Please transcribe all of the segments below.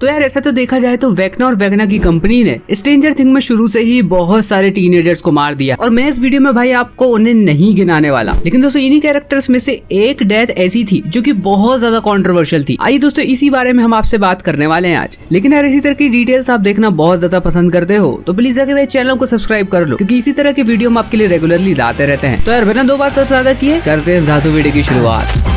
तो यार ऐसा तो देखा जाए तो वेक्ना और वेगना की कंपनी ने स्ट्रेंजर थिंग में शुरू से ही बहुत सारे टीनेजर्स को मार दिया और मैं इस वीडियो में भाई आपको उन्हें नहीं गिनाने वाला। लेकिन दोस्तों इन्हीं कैरेक्टर्स में से एक डेथ ऐसी थी जो कि बहुत ज्यादा कंट्रोवर्शियल थी। आइए दोस्तों इसी बारे में हम आपसे बात करने वाले हैं आज। लेकिन यार इसी तरह की डिटेल्स आप देखना बहुत ज्यादा पसंद करते हो तो प्लीज जाके चैनल को सब्सक्राइब कर लो, क्योंकि इसी तरह के वीडियो हम आपके लिए रेगुलरली लाते रहते हैं। तो यार बिना दो बात ज्यादा किए करते हैं धातु वीडियो की शुरुआत।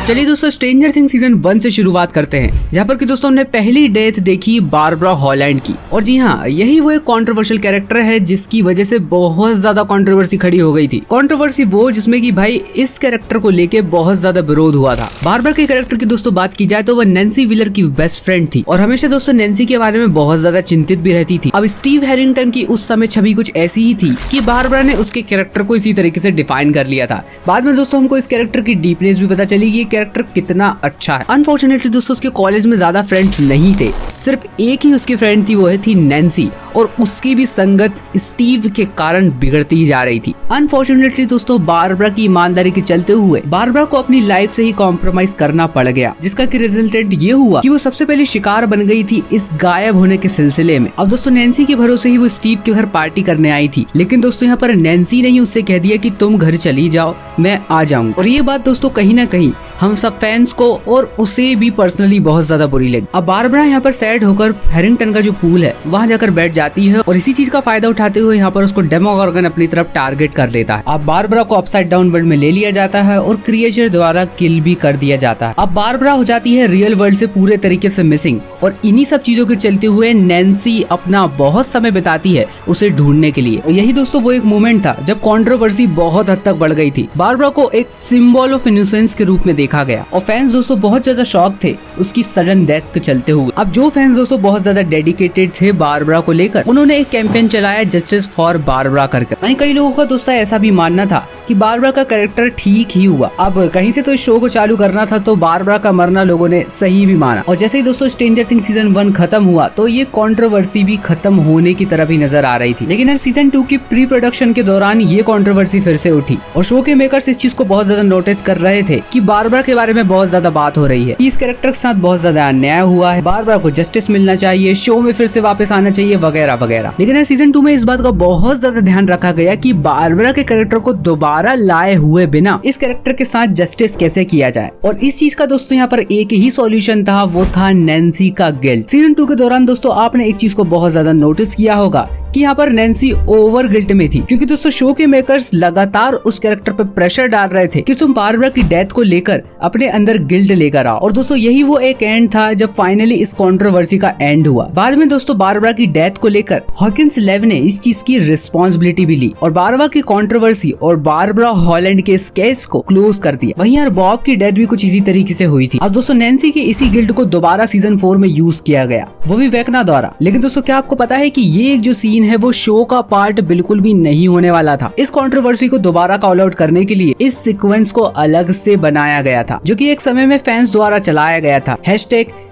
चलिए दोस्तों स्ट्रेंजर थिंग्स सीजन 1 से शुरुआत करते हैं, जहाँ पर कि दोस्तों हमने पहली डेथ देखी बारबरा हॉलैंड की। और जी हाँ, यही वो एक कंट्रोवर्शियल कैरेक्टर है जिसकी वजह से बहुत ज्यादा कंट्रोवर्सी खड़ी हो गई थी। कंट्रोवर्सी वो जिसमें कि भाई इस कैरेक्टर को लेके बहुत ज्यादा विरोध हुआ था। बारबरा के कैरेक्टर की दोस्तों बात की जाए तो वह नैन्सी व्हीलर की बेस्ट फ्रेंड थी और हमेशा दोस्तों नैन्सी के बारे में बहुत ज्यादा चिंतित भी रहती थी। अब स्टीव हैरिंगटन की उस समय छवि कुछ ऐसी ही थी कि बारबरा ने उसके कैरेक्टर को इसी तरीके से डिफाइन कर लिया था। बाद में दोस्तों हमको इस कैरेक्टर की डीपनेस भी पता चली कि कैरेक्टर कितना अच्छा है। अनफॉर्चुनेटली दोस्तों उसके कॉलेज में ज्यादा फ्रेंड्स नहीं थे, सिर्फ एक ही उसकी फ्रेंड थी, वो थी नैन्सी, और उसकी भी संगत स्टीव के कारण बिगड़ती जा रही थी। अनफॉर्चुनेटली दोस्तों बारबरा की ईमानदारी के चलते हुए बारबरा को अपनी लाइफ से ही कॉम्प्रोमाइज करना पड़ गया, जिसका कि रिजल्टेंट ये हुआ कि वो सबसे पहले शिकार बन गई थी इस गायब होने के सिलसिले में। अब दोस्तों नैन्सी के भरोसे ही वो स्टीव के घर पार्टी करने आई थी, लेकिन दोस्तों यहाँ पर नैन्सी ने ही उससे कह दिया कि तुम घर चली जाओ, मैं आ जाऊंगा। और ये बात दोस्तों कहीं ना कहीं हम सब फैंस को और उसे भी पर्सनली बहुत ज्यादा बुरी लगी। अब बारबरा यहाँ पर सैड होकर हैरिंगटन का जो पूल है वहाँ जाकर बैठ जाती है और इसी चीज का फायदा उठाते हुए यहाँ पर उसको डेमोगोर्गन अपनी तरफ टारगेट कर लेता है। अब बारबरा को अपसाइड डाउन वर्ल्ड में ले लिया जाता है और क्रिएचर द्वारा किल भी कर दिया जाता है। अब बारबरा हो जाती है रियल वर्ल्ड से पूरे तरीके से मिसिंग और इन्हीं सब चीजों के चलते हुए नैन्सी अपना बहुत समय बिताती है उसे ढूंढने के लिए। और यही दोस्तों वो एक मोमेंट था जब कंट्रोवर्सी बहुत हद तक बढ़ गई थी। बारबरा को एक सिंबल ऑफ इनोसेंस के रूप में देखा गया और फैंस दोस्तों बहुत ज्यादा शॉक थे उसकी सडन डेथ के चलते हुए। अब जो फैंस दोस्तों बहुत ज्यादा डेडिकेटेड थे बारबरा को लेकर, उन्होंने एक कैंपेन चलाया जस्टिस फॉर बारबरा करके। वहीं कई लोगों का दोस्तों ऐसा भी मानना था कि बारबरा का कैरेक्टर ठीक ही हुआ। अब कहीं से तो इस शो को चालू करना था, तो बारबरा का मरना लोगों ने सही भी माना। और जैसे ही दोस्तों स्ट्रेंजर थिंग्स सीजन 1 खत्म हुआ तो ये कंट्रोवर्सी भी खत्म होने की तरफ ही नजर आ रही थी। लेकिन सीजन 2 की प्री प्रोडक्शन के दौरान ये कंट्रोवर्सी फिर से उठी और शो के मेकर्स इस चीज को बहुत ज्यादा नोटिस कर रहे थे कि बारबरा के बारे में बहुत ज्यादा बात हो रही है, इस कैरेक्टर के साथ बहुत ज्यादा अन्याय हुआ है, बारबरा को जस्टिस मिलना चाहिए, शो में फिर से वापस आना चाहिए वगैरह वगैरह। लेकिन सीजन 2 में इस बात का बहुत ज्यादा ध्यान रखा गया कि बारबरा के कैरेक्टर को दोबारा लाए हुए बिना इस कैरेक्टर के साथ जस्टिस कैसे किया जाए। और इस चीज का दोस्तों यहाँ पर एक ही सॉल्यूशन था, वो था नैन्सी का गिल्ट। सीजन 2 के दौरान दोस्तों आपने एक चीज को बहुत ज्यादा नोटिस किया होगा कि यहाँ पर नैन्सी ओवर गिल्ट में थी, क्योंकि दोस्तों शो के मेकर्स लगातार उस कैरेक्टर पे प्रेशर डाल रहे थे कि तुम बारबरा की डेथ को लेकर अपने अंदर गिल्ट लेकर आओ। और दोस्तों यही वो एक एंड था जब फाइनली इस कंट्रोवर्सी का एंड हुआ। बाद में दोस्तों बारबरा की डेथ को लेकर हॉकिंस 11 ने इस चीज की रिस्पॉन्सिबिलिटी भी ली और बारबरा की कंट्रोवर्सी और बारबरा हॉलैंड के इस केस को क्लोज कर दिया। वहीं यार बॉब की डेथ भी कुछ इसी तरीके से हुई थी। अब दोस्तों नैन्सी के इसी गिल्ट को दोबारा सीजन 4 में यूज किया गया, वो भी वेक्ना द्वारा। लेकिन दोस्तों क्या आपको पता है कि ये जो सीन है वो शो का पार्ट बिल्कुल भी नहीं होने वाला था। इस कंट्रोवर्सी को दोबारा कॉल आउट करने के लिए इस सीक्वेंस को अलग से बनाया गया था, जो कि एक समय में फैंस द्वारा चलाया गया था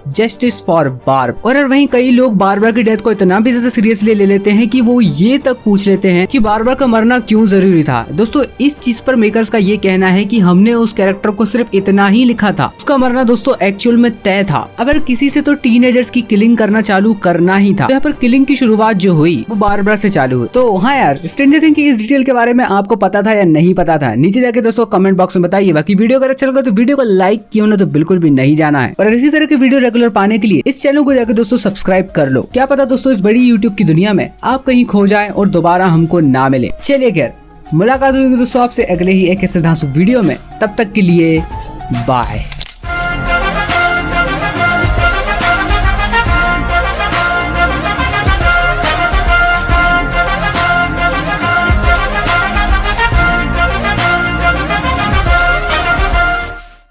#जस्टिस फॉर बार्ब। और वहीं कई लोग बारबरा की डेथ को इतना भी ज्यादा सीरियसली ले लेते हैं कि वो ये तक पूछ लेते हैं कि बारबरा का मरना क्यों जरूरी था। दोस्तों इस चीज पर मेकर्स का ये कहना है कि हमने उस कैरेक्टर को सिर्फ इतना ही लिखा था, उसका मरना दोस्तों एक्चुअल में तय था। अगर किसी से तो टीनेजर्स की किलिंग करना चालू करना ही था, तो यहाँ पर किलिंग की शुरुआत जो हुई वो बारबरा से चालू हुई। तो हाँ यार, स्ट्रेंजर थिंग्स की इस डिटेल के बारे में आपको पता था या नहीं पता था, नीचे जाके दोस्तों कमेंट बॉक्स में बताइए। बाकी वीडियो अगर अच्छा लगा तो वीडियो को लाइक किया ना तो बिल्कुल भी नहीं जाना है, और इसी तरह के वीडियो रेगुलर पाने के लिए इस चैनल को जाकर दोस्तों सब्सक्राइब कर लो। क्या पता दोस्तों इस बड़ी यूट्यूब की दुनिया में आप कहीं खो जाएं और दोबारा हमको ना मिले। चलिए खैर, मुलाकात होगी दोस्तों आपसे अगले ही एक ऐसे धांसू वीडियो में। तब तक के लिए बाय।